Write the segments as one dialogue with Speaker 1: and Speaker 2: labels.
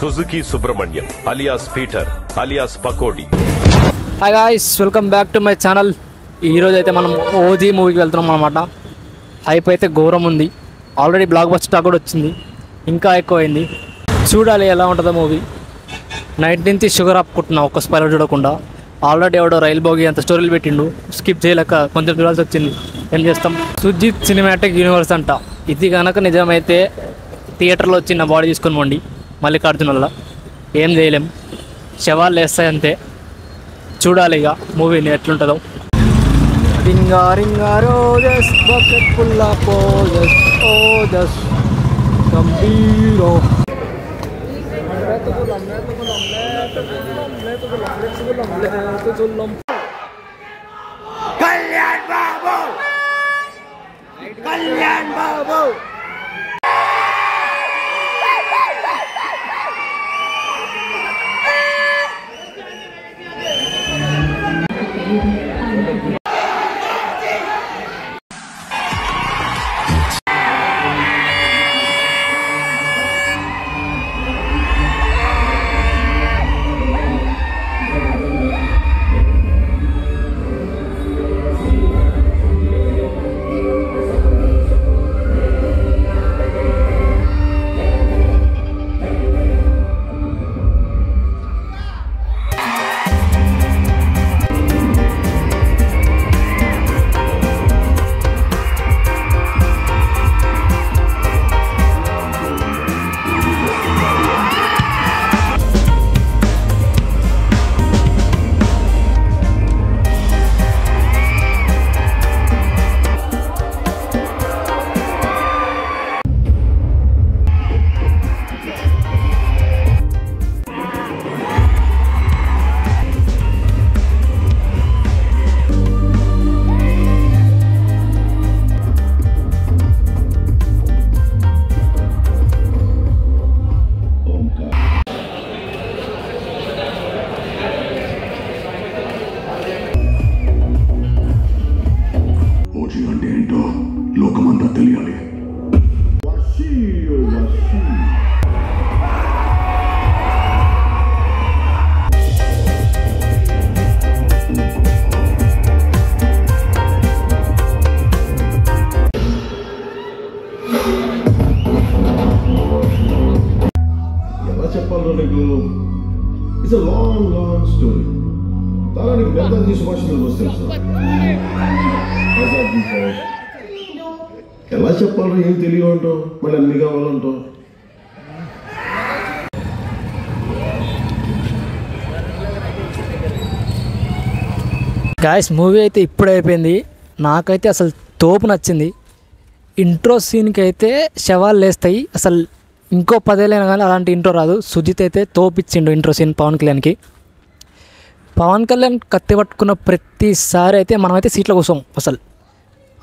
Speaker 1: Suzuki Subrahmanyam alias Peter alias pakodi.
Speaker 2: Hi guys, welcome back to my channel. ఈరోజు అయితే మనం OG మూవీకి వెళ్తున్నాం అనమాట. హైప్ అయితే ఘోరం ఉంది. ఆల్రెడీ బ్లాక్ బస్టర్ టాక్ కూడా వచ్చింది, ఇంకా ఎక్కువైంది. చూడాలి ఎలా ఉంటుందో మూవీ. నైట్ నుంచి షుగర్ ఆపుకుంటున్నా ఒక్క స్పైలర్ చూడకుండా. ఆల్రెడీ ఎవడో రైల్ బోగి అంత స్టోరీలు పెట్టిండు, స్కిప్ చేయలేక కొంచెం చూడాల్సి వచ్చింది. ఏం చేస్తాం. సుజిత్ సినిమాటిక్ యూనివర్స్ అంట. ఇది కనుక నిజమైతే థియేటర్లో వచ్చి నా బాడీ తీసుకొని పోండి మల్లికార్జున వల్ల. ఏం చేయలేం, శవాలు వేస్తాయి అంతే. చూడాలి ఇక మూవీని ఎట్లుంటుందో. Ring a ring a roses bucket full of posies ఓజెస్ గంభీరో కళ్యాణ్ బాబు కళ్యాణ్ బాబు.
Speaker 3: ఓజీ అంటే ఏంటో లోకమంతా తెలియాలి. ఎలా చెప్పాలో నీకు, ఇట్స్ అ లాంగ్ స్టోరీ. చాలా నీకు పెద్ద భాషలో వస్తుంది. ఎలా చెప్పాలో ఏం తెలియమంటావు, మళ్ళీ అన్ని కావాలంటావు.
Speaker 2: గాయస్, మూవీ అయితే ఇప్పుడు అయిపోయింది. నాకైతే అసలు తోపు నచ్చింది. ఇంట్రో సీన్కి అయితే శవాలు లేస్తాయి. అసలు ఇంకో 10 ఏళ్ళైనా కానీ అలాంటి ఇంట్రో రాదు. సుజిత్ అయితే తోపిచ్చిండు ఇంట్రో సీన్ పవన్ కళ్యాణ్కి. పవన్ కళ్యాణ్ కత్తి పట్టుకున్న ప్రతిసారి అయితే మనమైతే సీట్లో కూర్చోం. అసలు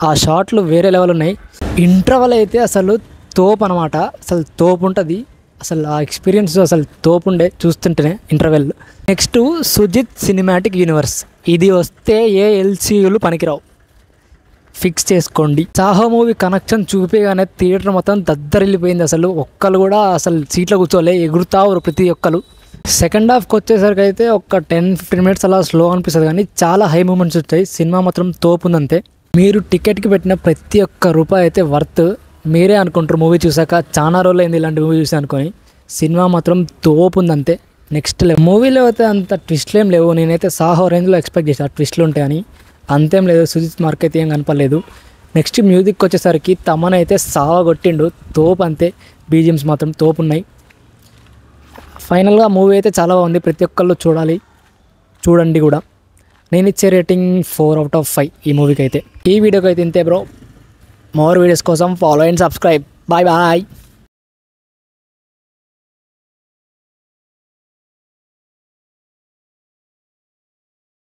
Speaker 2: ఆ షాట్లు వేరే లెవెల్ ఉన్నాయి. ఇంటర్వల్ అయితే అసలు తోపు అనమాట. అసలు తోపు ఉంటుంది. అసలు ఆ ఎక్స్పీరియన్స్ అసలు తోపు ఉండే చూస్తుంటేనే interval. Next Sujeeth cinematic universe. ఇది వస్తే ఏ ఎల్సీయూలు పనికిరావు, ఫిక్స్ చేసుకోండి. సాహో మూవీ కనెక్షన్ చూపేగానే థియేటర్ మొత్తం దద్దరిల్లిపోయింది. అసలు ఒక్కరు కూడా అసలు సీట్లో కూర్చోలే, ఎగురుతారు ప్రతి ఒక్కరు. సెకండ్ హాఫ్కి వచ్చేసరికి అయితే ఒక 10-15 మినిట్స్ అలా స్లో అనిపిస్తుంది, కానీ చాలా హై మూమెంట్స్ వచ్చాయి. సినిమా మాత్రం తోపు ఉందంతే. మీరు టికెట్కి పెట్టిన ప్రతి ఒక్క రూపాయి అయితే వర్త్. మీరే అనుకుంటారు మూవీ చూసాక చాలా రోజులు అయింది ఇలాంటి మూవీ చూసి అనుకొని. సినిమా మాత్రం తోపు ఉందంతే. నెక్స్ట్ మూవీలో అయితే అంత ట్విస్ట్లు ఏం లేవు. నేనైతే సాహో రేంజ్లో ఎక్స్పెక్ట్ చేశాను ట్విస్ట్లు ఉంటాయని. అంతేం లేదు. సుజిత్ మార్క్ అయితే ఏం కనపడలేదు. నెక్స్ట్ మ్యూజిక్ వచ్చేసరికి తమన్ అయితే సావ కొట్టిండు, తోపు అంతే. బీజిఎమ్స్ మాత్రం తోపు ఉన్నాయి. ఫైనల్గా మూవీ అయితే చాలా బాగుంది. ప్రతి ఒక్కళ్ళు చూడండి కూడా. నేను ఇచ్చే రేటింగ్ 4/5 ఈ మూవీకి అయితే. ఈ వీడియోకి అయితే ఇంతే బ్రో. మోర్ వీడియోస్ కోసం follow and subscribe. Bye bye.